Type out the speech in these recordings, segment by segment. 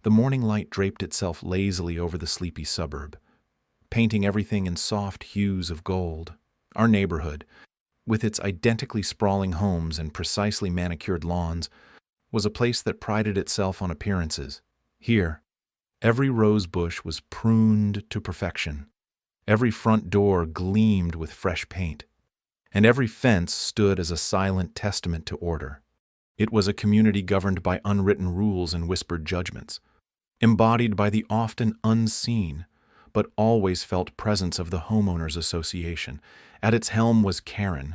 The morning light draped itself lazily over the sleepy suburb, painting everything in soft hues of gold. Our neighborhood, with its identically sprawling homes and precisely manicured lawns, was a place that prided itself on appearances. Here, every rose bush was pruned to perfection, every front door gleamed with fresh paint, and every fence stood as a silent testament to order. It was a community governed by unwritten rules and whispered judgments, embodied by the often unseen but always felt presence of the homeowners association. At its helm was Karen,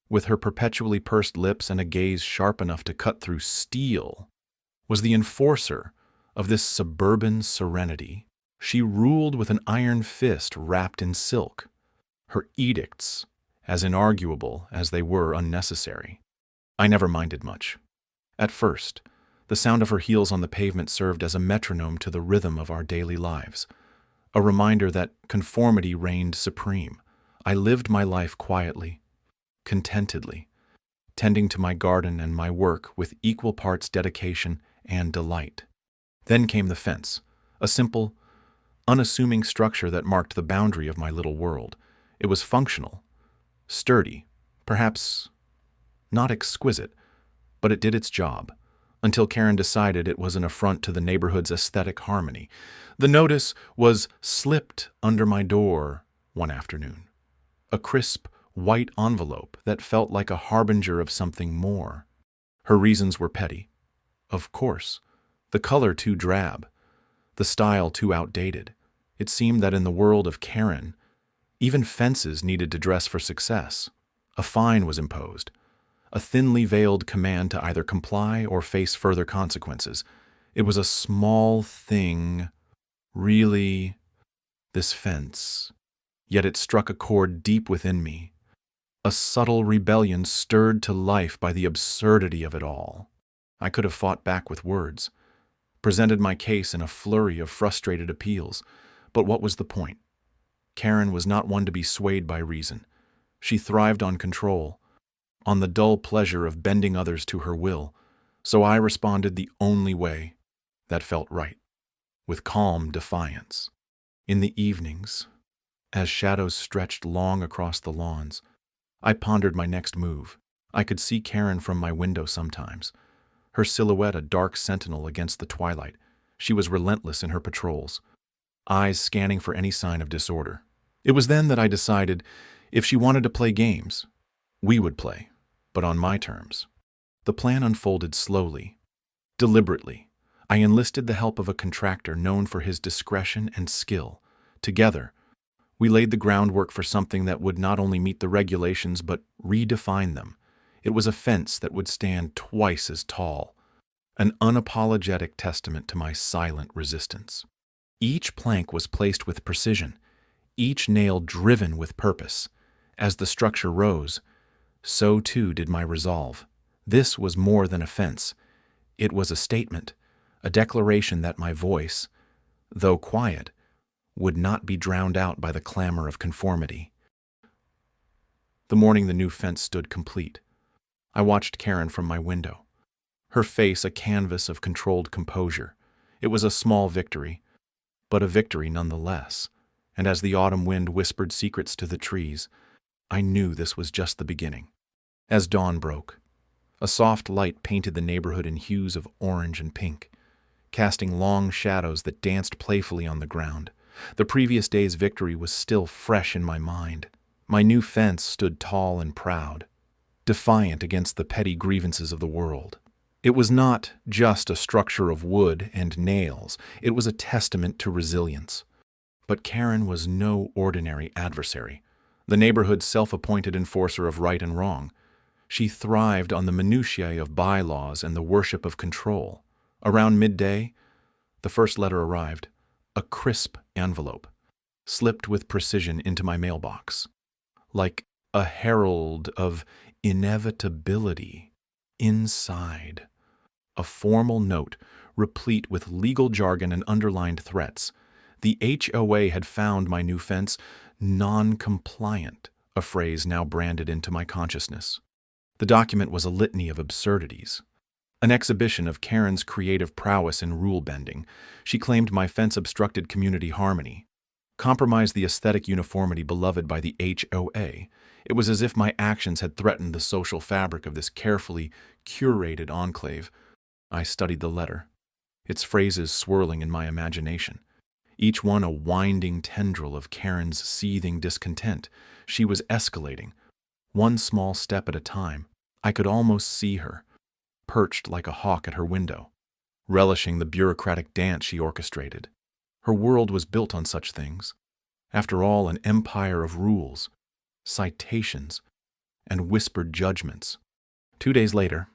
with her perpetually pursed lips and a gaze sharp enough to cut through steel, was the enforcer of this suburban serenity. She ruled with an iron fist wrapped in silk, her edicts as inarguable as they were unnecessary. I never minded much. At first, the sound of her heels on the pavement served as a metronome to the rhythm of our daily lives, a reminder that conformity reigned supreme. I lived my life quietly, contentedly, tending to my garden and my work with equal parts dedication and delight. Then came the fence, a simple, unassuming structure that marked the boundary of my little world. It was functional, sturdy, perhaps not exquisite, but it did its job, until Karen decided it was an affront to the neighborhood's aesthetic harmony. The notice was slipped under my door one afternoon, a crisp, white envelope that felt like a harbinger of something more. Her reasons were petty. Of course, the color too drab, the style too outdated. It seemed that in the world of Karen, even fences needed to dress for success. A fine was imposed, a thinly veiled command to either comply or face further consequences. It was a small thing, really, this fence. Yet it struck a chord deep within me, a subtle rebellion stirred to life by the absurdity of it all. I could have fought back with words, presented my case in a flurry of frustrated appeals, but what was the point? Karen was not one to be swayed by reason. She thrived on control, on the dull pleasure of bending others to her will, so I responded the only way that felt right, with calm defiance. In the evenings, as shadows stretched long across the lawns, I pondered my next move. I could see Karen from my window sometimes, her silhouette a dark sentinel against the twilight. She was relentless in her patrols, eyes scanning for any sign of disorder. It was then that I decided if she wanted to play games, we would play, but on my terms. The plan unfolded slowly, deliberately. I enlisted the help of a contractor known for his discretion and skill. Together, we laid the groundwork for something that would not only meet the regulations but redefine them. It was a fence that would stand twice as tall, an unapologetic testament to my silent resistance. Each plank was placed with precision, each nail driven with purpose. As the structure rose, so too did my resolve. This was more than a fence. It was a statement, a declaration that my voice, though quiet, would not be drowned out by the clamor of conformity. The morning the new fence stood complete, I watched Karen from my window, her face a canvas of controlled composure. It was a small victory, but a victory nonetheless, and as the autumn wind whispered secrets to the trees, I knew this was just the beginning. As dawn broke, a soft light painted the neighborhood in hues of orange and pink, casting long shadows that danced playfully on the ground. The previous day's victory was still fresh in my mind. My new fence stood tall and proud, defiant against the petty grievances of the world. It was not just a structure of wood and nails, it was a testament to resilience. But Karen was no ordinary adversary, the neighborhood's self-appointed enforcer of right and wrong. She thrived on the minutiae of bylaws and the worship of control. Around midday, the first letter arrived, a crisp envelope, slipped with precision into my mailbox. Like a herald of inevitability, inside, a formal note replete with legal jargon and underlined threats. The HOA had found my new fence non-compliant, a phrase now branded into my consciousness. The document was a litany of absurdities. An exhibition of Karen's creative prowess in rule-bending. She claimed my fence obstructed community harmony, compromised the aesthetic uniformity beloved by the HOA. It was as if my actions had threatened the social fabric of this carefully curated enclave. I studied the letter, its phrases swirling in my imagination, each one a winding tendril of Karen's seething discontent. She was escalating, one small step at a time. I could almost see her, perched like a hawk at her window, relishing the bureaucratic dance she orchestrated. Her world was built on such things. After all, an empire of rules, citations, and whispered judgments. 2 days later,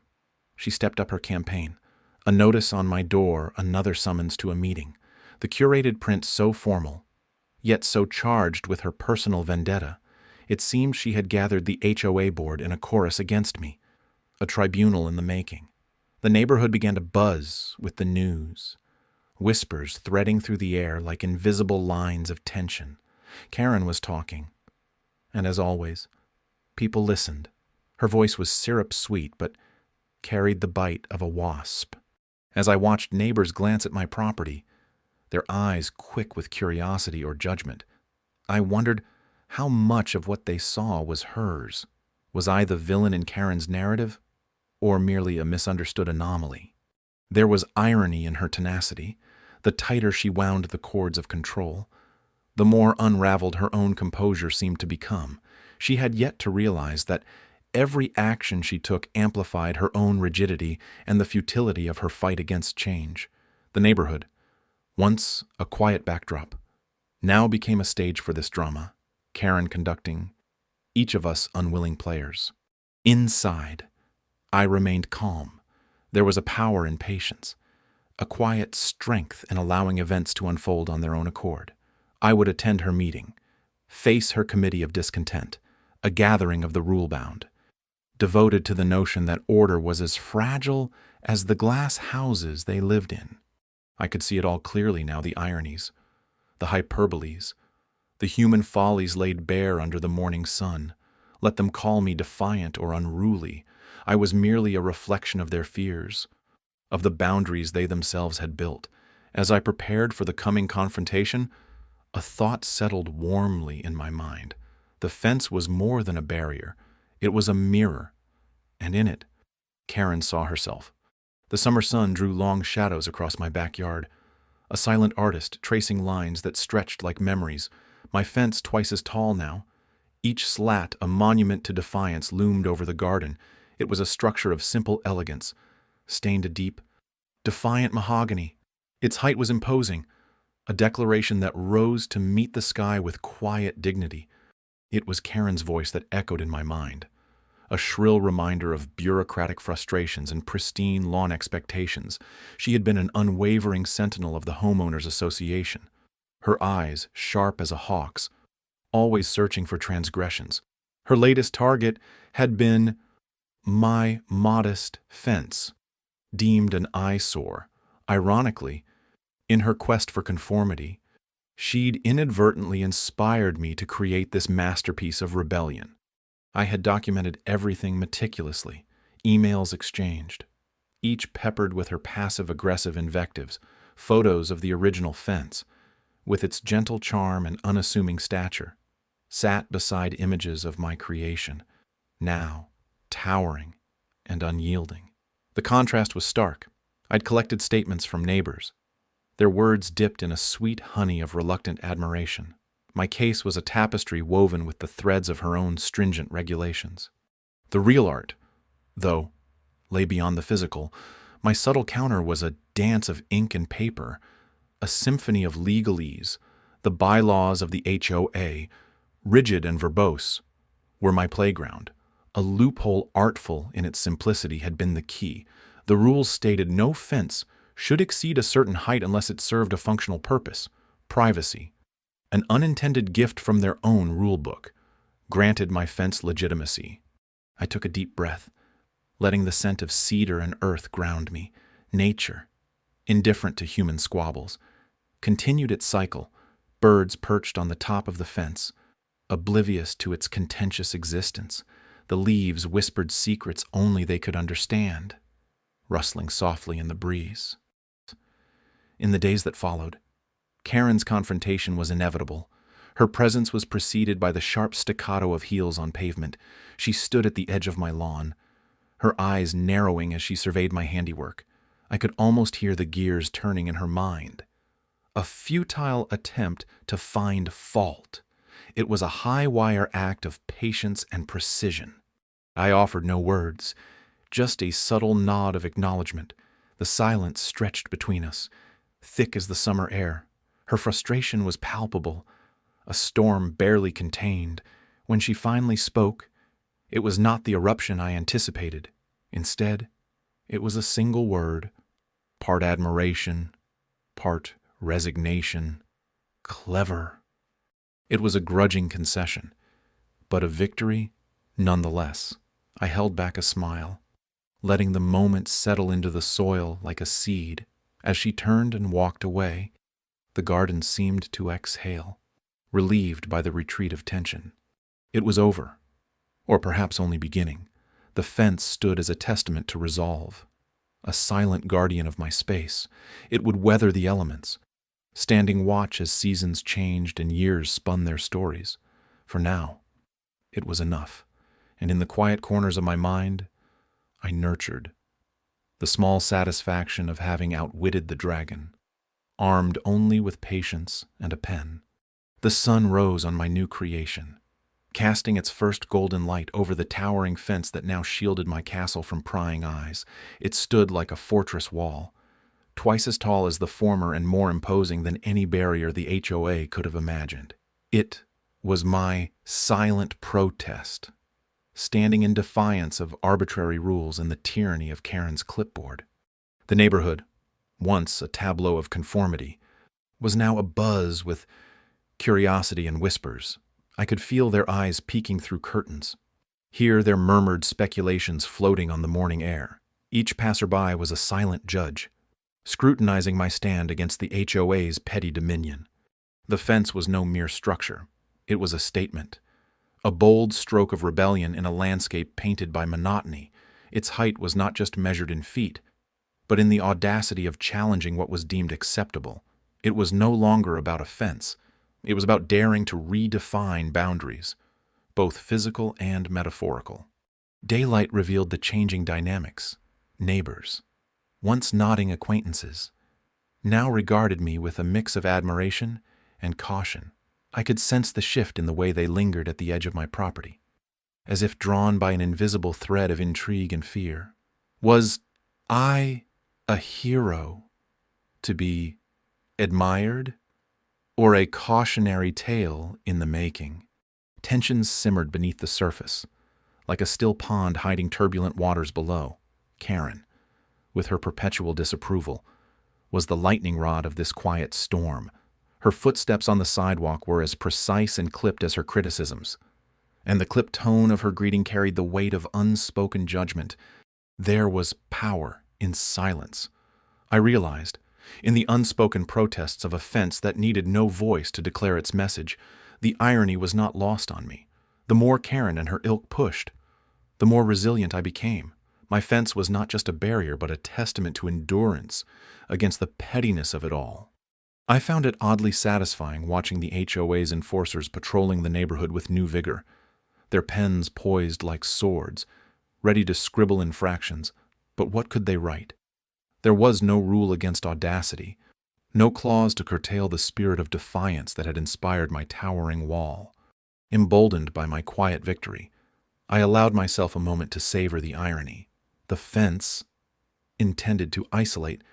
she stepped up her campaign. A notice on my door, another summons to a meeting. The curated print so formal, yet so charged with her personal vendetta. It seemed she had gathered the HOA board in a chorus against me, a tribunal in the making. The neighborhood began to buzz with the news, whispers threading through the air like invisible lines of tension. Karen was talking, and as always, people listened. Her voice was syrup-sweet, but carried the bite of a wasp. As I watched neighbors glance at my property, their eyes quick with curiosity or judgment, I wondered how much of what they saw was hers. Was I the villain in Karen's narrative, or merely a misunderstood anomaly? There was irony in her tenacity. The tighter she wound the cords of control, the more unraveled her own composure seemed to become. She had yet to realize that every action she took amplified her own rigidity and the futility of her fight against change. The neighborhood, once a quiet backdrop, now became a stage for this drama, Karen conducting, each of us unwilling players. Inside, I remained calm. There was a power in patience, a quiet strength in allowing events to unfold on their own accord. I would attend her meeting, face her committee of discontent, a gathering of the rule-bound, devoted to the notion that order was as fragile as the glass houses they lived in. I could see it all clearly now, the ironies, the hyperboles, the human follies laid bare under the morning sun. Let them call me defiant or unruly. I was merely a reflection of their fears, of the boundaries they themselves had built. As I prepared for the coming confrontation, a thought settled warmly in my mind. The fence was more than a barrier. It was a mirror, and in it, Karen saw herself. The summer sun drew long shadows across my backyard, a silent artist tracing lines that stretched like memories. My fence, twice as tall now, each slat a monument to defiance, loomed over the garden. It was a structure of simple elegance, stained a deep, defiant mahogany. Its height was imposing, a declaration that rose to meet the sky with quiet dignity. It was Karen's voice that echoed in my mind, a shrill reminder of bureaucratic frustrations and pristine lawn expectations. She had been an unwavering sentinel of the homeowners association, her eyes sharp as a hawk's, always searching for transgressions. Her latest target had been my modest fence, deemed an eyesore. Ironically, in her quest for conformity, she'd inadvertently inspired me to create this masterpiece of rebellion. I had documented everything meticulously, emails exchanged, each peppered with her passive-aggressive invectives, photos of the original fence, with its gentle charm and unassuming stature, sat beside images of my creation, now towering and unyielding. The contrast was stark. I'd collected statements from neighbors, their words dipped in a sweet honey of reluctant admiration. My case was a tapestry woven with the threads of her own stringent regulations. The real art, though, lay beyond the physical. My subtle counter was a dance of ink and paper, a symphony of legalese. The bylaws of the HOA, rigid and verbose, were my playground. A loophole artful in its simplicity had been the key. The rules stated no fence should exceed a certain height unless it served a functional purpose, privacy. An unintended gift from their own rulebook granted my fence legitimacy. I took a deep breath, letting the scent of cedar and earth ground me. Nature, indifferent to human squabbles, continued its cycle. Birds perched on the top of the fence, oblivious to its contentious existence. The leaves whispered secrets only they could understand. rustling softly in the breeze. In the days that followed, Karen's confrontation was inevitable. Her presence was preceded by the sharp staccato of heels on pavement. She stood at the edge of my lawn, her eyes narrowing as she surveyed my handiwork. I could almost hear the gears turning in her mind. A futile attempt to find fault. It was a high-wire act of patience and precision. I offered no words, just a subtle nod of acknowledgement. The silence stretched between us, thick as the summer air. Her frustration was palpable, a storm barely contained. When she finally spoke, it was not the eruption I anticipated. Instead, it was a single word, part admiration, part resignation. Clever. It was a grudging concession, but a victory nonetheless. I held back a smile, letting the moment settle into the soil like a seed. As she turned and walked away, the garden seemed to exhale, relieved by the retreat of tension. It was over, or perhaps only beginning. The fence stood as a testament to resolve, a silent guardian of my space. It would weather the elements, standing watch as seasons changed and years spun their stories. For now, it was enough, and in the quiet corners of my mind, I nurtured the small satisfaction of having outwitted the dragon, armed only with patience and a pen. The sun rose on my new creation, casting its first golden light over the towering fence that now shielded my castle from prying eyes. It stood like a fortress wall, twice as tall as the former and more imposing than any barrier the HOA could have imagined. It was my silent protest, standing in defiance of arbitrary rules and the tyranny of Karen's clipboard. The neighborhood, once a tableau of conformity, was now abuzz with curiosity and whispers. I could feel their eyes peeking through curtains, hear their murmured speculations floating on the morning air. Each passerby was a silent judge, scrutinizing my stand against the HOA's petty dominion. The fence was no mere structure. It was a statement, a bold stroke of rebellion in a landscape painted by monotony. Its height was not just measured in feet, but in the audacity of challenging what was deemed acceptable. It was no longer about a fence. It was about daring to redefine boundaries, both physical and metaphorical. Daylight revealed the changing dynamics. Neighbors, once nodding acquaintances, now regarded me with a mix of admiration and caution. I could sense the shift in the way they lingered at the edge of my property, as if drawn by an invisible thread of intrigue and fear. Was I a hero to be admired, or a cautionary tale in the making? Tensions simmered beneath the surface, like a still pond hiding turbulent waters below. Karen, with her perpetual disapproval, was the lightning rod of this quiet storm. Her footsteps on the sidewalk were as precise and clipped as her criticisms, and the clipped tone of her greeting carried the weight of unspoken judgment. There was power in silence. I realized, in the unspoken protests of a fence that needed no voice to declare its message, the irony was not lost on me. The more Karen and her ilk pushed, the more resilient I became. My fence was not just a barrier, but a testament to endurance against the pettiness of it all. I found it oddly satisfying watching the HOA's enforcers patrolling the neighborhood with new vigor, their pens poised like swords, ready to scribble infractions. But what could they write? There was no rule against audacity, no clause to curtail the spirit of defiance that had inspired my towering wall. Emboldened by my quiet victory, I allowed myself a moment to savor the irony. The fence, intended to isolate,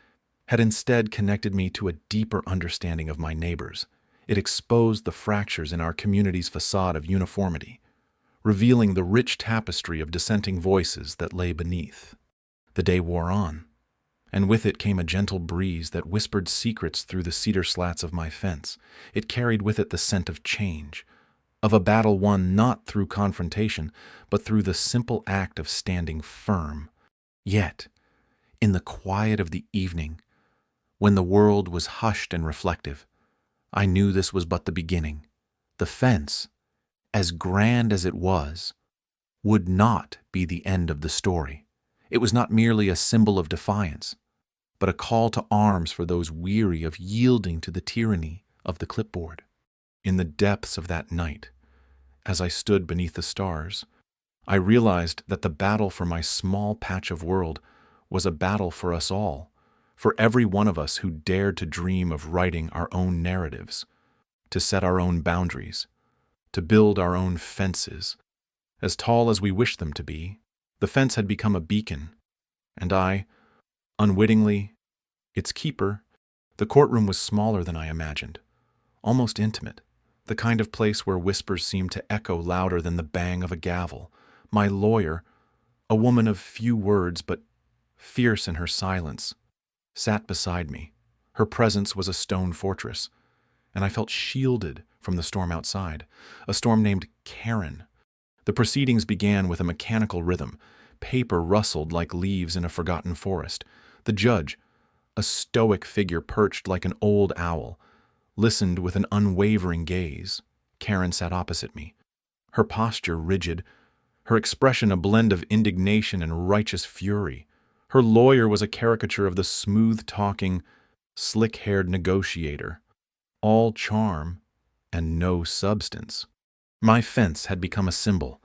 had instead connected me to a deeper understanding of my neighbors. It exposed the fractures in our community's facade of uniformity, revealing the rich tapestry of dissenting voices that lay beneath. The day wore on, and with it came a gentle breeze that whispered secrets through the cedar slats of my fence. It carried with it the scent of change, of a battle won not through confrontation, but through the simple act of standing firm. Yet, in the quiet of the evening, when the world was hushed and reflective, I knew this was but the beginning. The fence, as grand as it was, would not be the end of the story. It was not merely a symbol of defiance, but a call to arms for those weary of yielding to the tyranny of the clipboard. In the depths of that night, as I stood beneath the stars, I realized that the battle for my small patch of world was a battle for us all, for every one of us who dared to dream of writing our own narratives, to set our own boundaries, to build our own fences, as tall as we wished them to be. The fence had become a beacon, and I, unwittingly, its keeper. The courtroom was smaller than I imagined, almost intimate, the kind of place where whispers seemed to echo louder than the bang of a gavel. My lawyer, a woman of few words but fierce in her silence, sat beside me. Her presence was a stone fortress, and I felt shielded from the storm outside, a storm named Karen. The proceedings began with a mechanical rhythm. Paper rustled like leaves in a forgotten forest. The judge, a stoic figure perched like an old owl, listened with an unwavering gaze. Karen sat opposite me, her posture rigid, her expression a blend of indignation and righteous fury. Her lawyer was a caricature of the smooth-talking, slick-haired negotiator, all charm and no substance. My fence had become a symbol,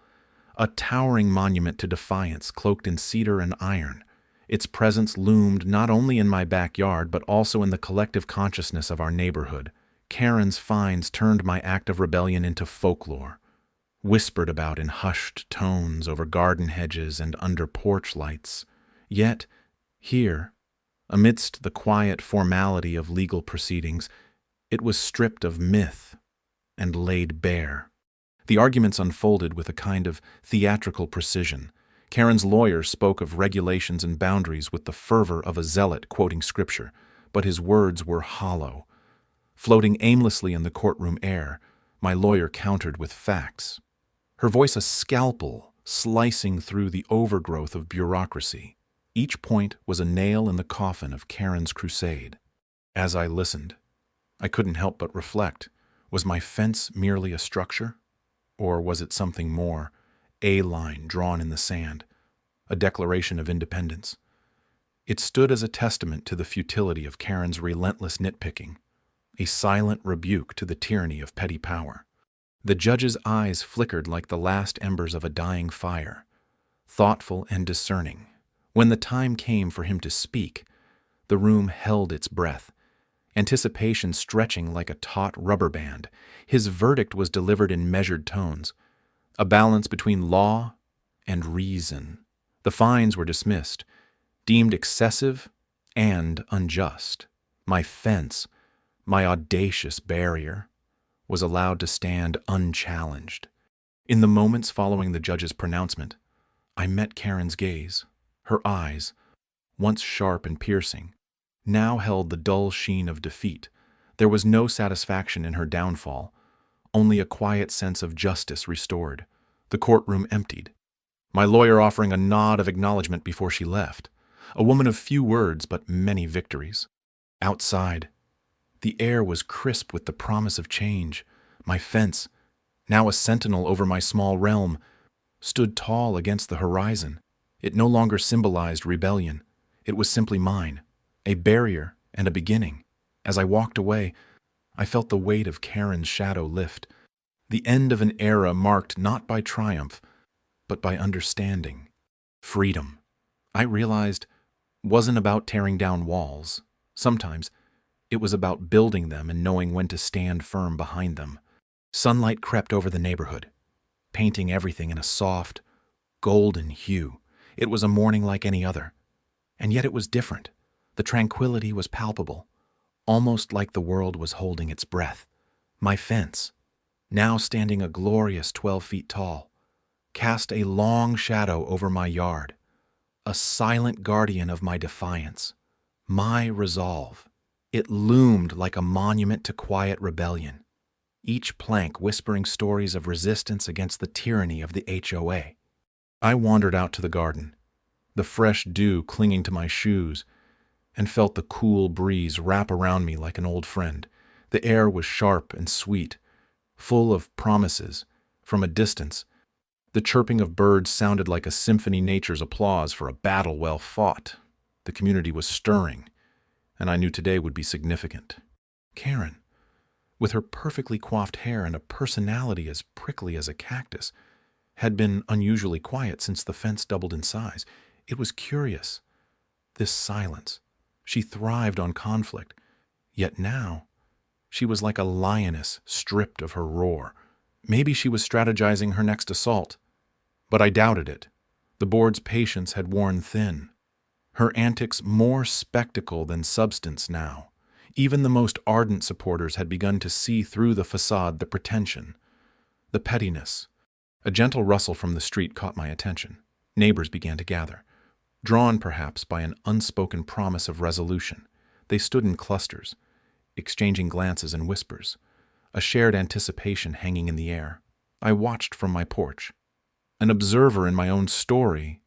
a towering monument to defiance cloaked in cedar and iron. Its presence loomed not only in my backyard but also in the collective consciousness of our neighborhood. Karen's fines turned my act of rebellion into folklore, whispered about in hushed tones over garden hedges and under porch lights. Yet, here, amidst the quiet formality of legal proceedings, it was stripped of myth and laid bare. The arguments unfolded with a kind of theatrical precision. Karen's lawyer spoke of regulations and boundaries with the fervor of a zealot quoting scripture, but his words were hollow. Floating aimlessly in the courtroom air, my lawyer countered with facts, her voice a scalpel slicing through the overgrowth of bureaucracy. Each point was a nail in the coffin of Karen's crusade. As I listened, I couldn't help but reflect. Was my fence merely a structure? Or was it something more, a line drawn in the sand, a declaration of independence? It stood as a testament to the futility of Karen's relentless nitpicking, a silent rebuke to the tyranny of petty power. The judge's eyes flickered like the last embers of a dying fire, thoughtful and discerning. When the time came for him to speak, the room held its breath, anticipation stretching like a taut rubber band. His verdict was delivered in measured tones, a balance between law and reason. The fines were dismissed, deemed excessive and unjust. My fence, my audacious barrier, was allowed to stand unchallenged. In the moments following the judge's pronouncement, I met Karen's gaze. Her eyes, once sharp and piercing, now held the dull sheen of defeat. There was no satisfaction in her downfall, only a quiet sense of justice restored. The courtroom emptied, my lawyer offering a nod of acknowledgement before she left, a woman of few words but many victories. Outside, the air was crisp with the promise of change. My fence, now a sentinel over my small realm, stood tall against the horizon. It no longer symbolized rebellion. It was simply mine, a barrier and a beginning. As I walked away, I felt the weight of Karen's shadow lift, the end of an era marked not by triumph, but by understanding. Freedom, I realized, wasn't about tearing down walls. Sometimes it was about building them and knowing when to stand firm behind them. Sunlight crept over the neighborhood, painting everything in a soft, golden hue. It was a morning like any other, and yet it was different. The tranquility was palpable, almost like the world was holding its breath. My fence, now standing a glorious 12 feet tall, cast a long shadow over my yard, a silent guardian of my defiance, my resolve. It loomed like a monument to quiet rebellion, each plank whispering stories of resistance against the tyranny of the HOA. I wandered out to the garden, the fresh dew clinging to my shoes, and felt the cool breeze wrap around me like an old friend. The air was sharp and sweet, full of promises. From a distance, The chirping of birds sounded like a symphony, nature's applause for a battle well fought. The community was stirring, and I knew today would be significant. Karen, with her perfectly coiffed hair and a personality as prickly as a cactus, had been unusually quiet since the fence doubled in size. It was curious, this silence. She thrived on conflict, yet now she was like a lioness stripped of her roar. Maybe she was strategizing her next assault, but I doubted it. The board's patience had worn thin. Her antics more spectacle than substance now. Even the most ardent supporters had begun to see through the facade, the pretension, the pettiness. A gentle rustle from the street caught my attention. Neighbors began to gather. Drawn perhaps by an unspoken promise of resolution, they stood in clusters, exchanging glances and whispers, a shared anticipation hanging in the air. I watched from my porch, an observer in my own story,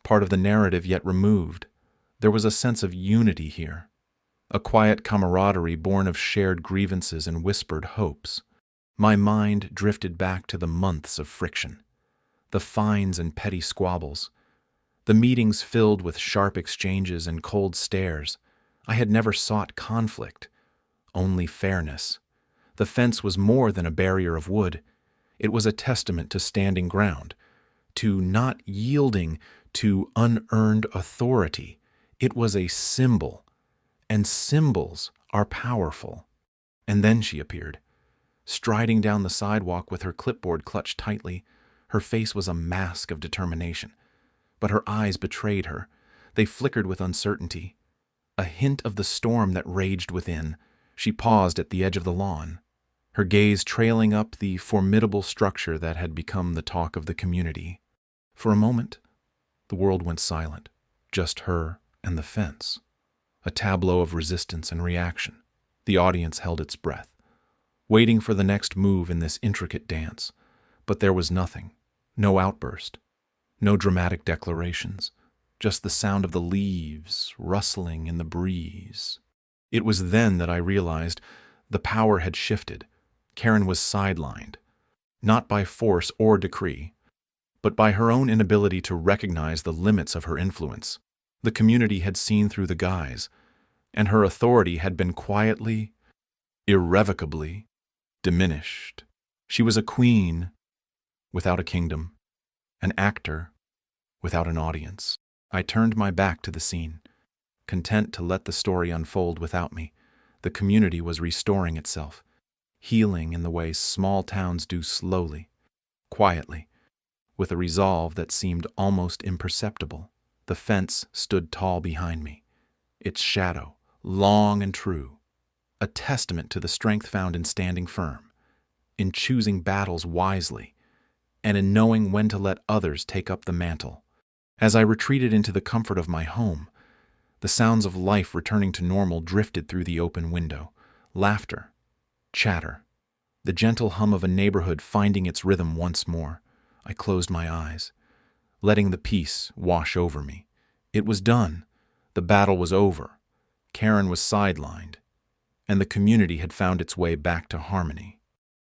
part of the narrative yet removed. There was a sense of unity here, a quiet camaraderie born of shared grievances and whispered hopes. My mind drifted back to the months of friction, the fines and petty squabbles, the meetings filled with sharp exchanges and cold stares. I had never sought conflict, only fairness. The fence was more than a barrier of wood. It was a testament to standing ground, to not yielding to unearned authority. It was a symbol, and symbols are powerful. And then she appeared, striding down the sidewalk with her clipboard clutched tightly. Her face was a mask of determination, but her eyes betrayed her. They flickered with uncertainty, a hint of the storm that raged within. She paused at the edge of the lawn, her gaze trailing up the formidable structure that had become the talk of the community. For a moment, the world went silent, just her and the fence, a tableau of resistance and reaction. The audience held its breath, waiting for the next move in this intricate dance. But there was nothing, no outburst, no dramatic declarations, just the sound of the leaves rustling in the breeze. It was then that I realized the power had shifted. Karen was sidelined, not by force or decree, but by her own inability to recognize the limits of her influence. The community had seen through the guise, and her authority had been quietly, irrevocably diminished. She was a queen without a kingdom, an actor without an audience. I turned my back to the scene, content to let the story unfold without me. The community was restoring itself, healing in the way small towns do, slowly, quietly, with a resolve that seemed almost imperceptible. The fence stood tall behind me, its shadow long and true, a testament to the strength found in standing firm, in choosing battles wisely, and in knowing when to let others take up the mantle. As I retreated into the comfort of my home, the sounds of life returning to normal drifted through the open window. Laughter, chatter, the gentle hum of a neighborhood finding its rhythm once more. I closed my eyes, letting the peace wash over me. It was done. The battle was over. Karen was sidelined, and the community had found its way back to harmony.